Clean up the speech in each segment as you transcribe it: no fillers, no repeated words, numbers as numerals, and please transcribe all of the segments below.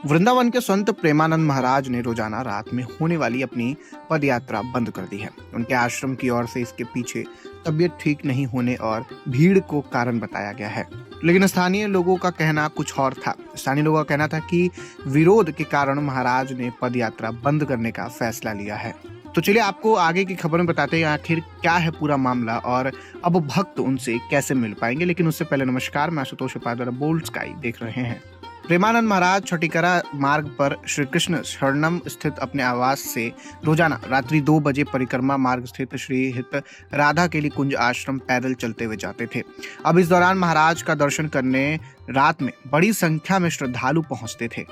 वृंदावन के संत प्रेमानंद महाराज ने रोजाना रात में होने वाली अपनी पद यात्रा बंद कर दी है। उनके आश्रम की ओर से इसके पीछे तबीयत ठीक नहीं होने और भीड़ को कारण बताया गया है। लेकिन स्थानीय लोगों का कहना कुछ और था। स्थानीय लोगों का कहना था कि विरोध के कारण महाराज ने पद यात्रा बंद करने का फैसला लिया है। तो चलिए आपको आगे की खबर में बताते हैं आखिर क्या है पूरा मामला और अब भक्त उनसे कैसे मिल पाएंगे। लेकिन उससे पहले नमस्कार, मैं आशुतोष उपाध्याय बोल्ड स्काई देख रहे हैं। प्रेमानंद महाराज छठीकरा मार्ग पर श्री कृष्ण शरणम स्थित अपने आवास से रोजाना रात्रि 2 बजे परिक्रमा मार्ग स्थित श्री हित राधा केली कुंज आश्रम पैदल चलते हुए जाते थे। अब इस दौरान महाराज का दर्शन करने रात में बड़ी संख्या में श्रद्धालु पहुंचते थे।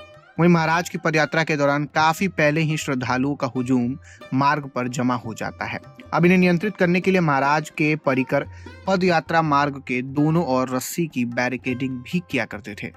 वहीं महाराज की पदयात्रा के दौरान काफी पहले ही श्रद्धालुओं का हुजूम मार्ग पर जमा हो जाता है। अब इन्हें नियंत्रित करने के लिए महाराज के परिकर पद यात्रा मार्ग के दोनों ओर रस्सी की बैरिकेडिंग भी किया करते थे।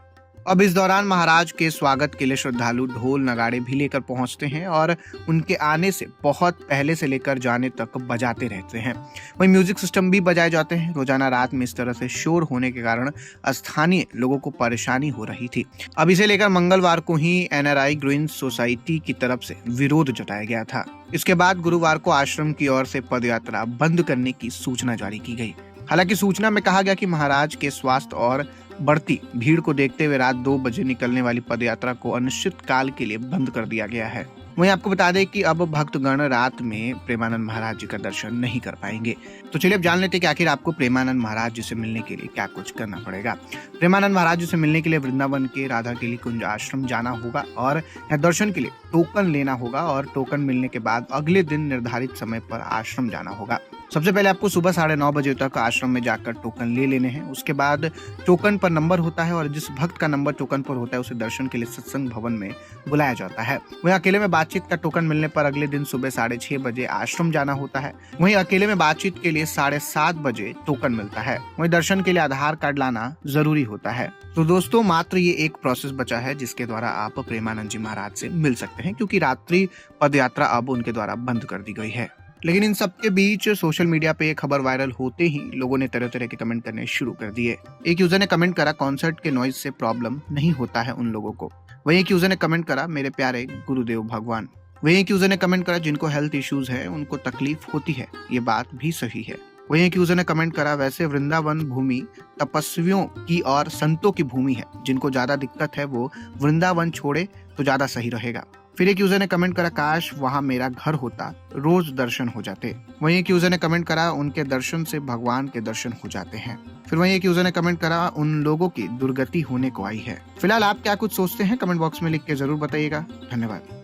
अब इस दौरान महाराज के स्वागत के लिए श्रद्धालु ढोल नगाड़े भी लेकर पहुंचते हैं और उनके आने से बहुत पहले से लेकर जाने तक बजाते रहते हैं। वहीं म्यूजिक सिस्टम भी बजाए जाते हैं। रोजाना रात में इस तरह से शोर होने के कारण स्थानीय लोगों को परेशानी हो रही थी। अब इसे लेकर मंगलवार को ही NRI ग्रीन सोसाइटी की तरफ से विरोध जताया गया था। इसके बाद गुरुवार को आश्रम की ओर से पदयात्रा बंद करने की सूचना जारी की गई। हालांकि सूचना में कहा गया कि महाराज के स्वास्थ्य और बढ़ती भीड़ को देखते हुए रात 2 बजे निकलने वाली पदयात्रा को अनिश्चित काल के लिए बंद कर दिया गया है। वहीं आपको बता दें कि अब भक्तगण रात में प्रेमानंद महाराज जी का दर्शन नहीं कर पाएंगे। तो चलिए अब जान लेते हैं कि आखिर आपको प्रेमानंद महाराज जी से मिलने के लिए क्या कुछ करना पड़ेगा। प्रेमानंद महाराज जी से मिलने के लिए वृंदावन के राधा केली कुंज आश्रम जाना होगा और यहाँ दर्शन के लिए टोकन लेना होगा और टोकन मिलने के बाद अगले दिन निर्धारित समय पर आश्रम जाना होगा। सबसे पहले आपको सुबह 9:30 बजे तक आश्रम में जाकर टोकन ले लेने हैं। उसके बाद टोकन पर नंबर होता है और जिस भक्त का नंबर टोकन पर होता है उसे दर्शन के लिए सत्संग भवन में बुलाया जाता है। वहीं अकेले में बातचीत का टोकन मिलने पर अगले दिन सुबह 6:30 बजे आश्रम जाना होता है। वहीं अकेले में बातचीत के लिए 7:30 बजे टोकन मिलता है। वहीं दर्शन के लिए आधार कार्ड लाना जरूरी होता है। तो दोस्तों मात्र ये एक प्रोसेस बचा है जिसके द्वारा आप प्रेमानंद जी महाराज से मिल सकते हैं, क्योंकि रात्रि पद यात्रा अब उनके द्वारा बंद कर दी गई है। लेकिन इन सब के बीच सोशल मीडिया पे खबर वायरल होते ही लोगों ने तरह तरह के कमेंट करने शुरू कर दिए। एक यूजर ने कमेंट करा, कॉन्सर्ट के नॉइज से प्रॉब्लम नहीं होता है उन लोगों को। वहीं एक यूजर ने कमेंट करा, मेरे प्यारे गुरुदेव भगवान। वहीं एक यूजर ने कमेंट करा, जिनको हेल्थ इश्यूज है उनको तकलीफ होती है, ये बात भी सही है। वहीं एक यूजर ने कमेंट करा, वैसे वृंदावन भूमि तपस्वियों की और संतों की भूमि है, जिनको ज्यादा दिक्कत है वो वृंदावन छोड़े तो ज्यादा सही रहेगा। फिर एक यूजर ने कमेंट करा, काश वहां मेरा घर होता, रोज दर्शन हो जाते। वहीं एक यूजर ने कमेंट करा, उनके दर्शन से भगवान के दर्शन हो जाते हैं। फिर वहीं एक यूजर ने कमेंट करा, उन लोगों की दुर्गति होने को आई है। फिलहाल आप क्या कुछ सोचते हैं कमेंट बॉक्स में लिख के जरूर बताइएगा। धन्यवाद।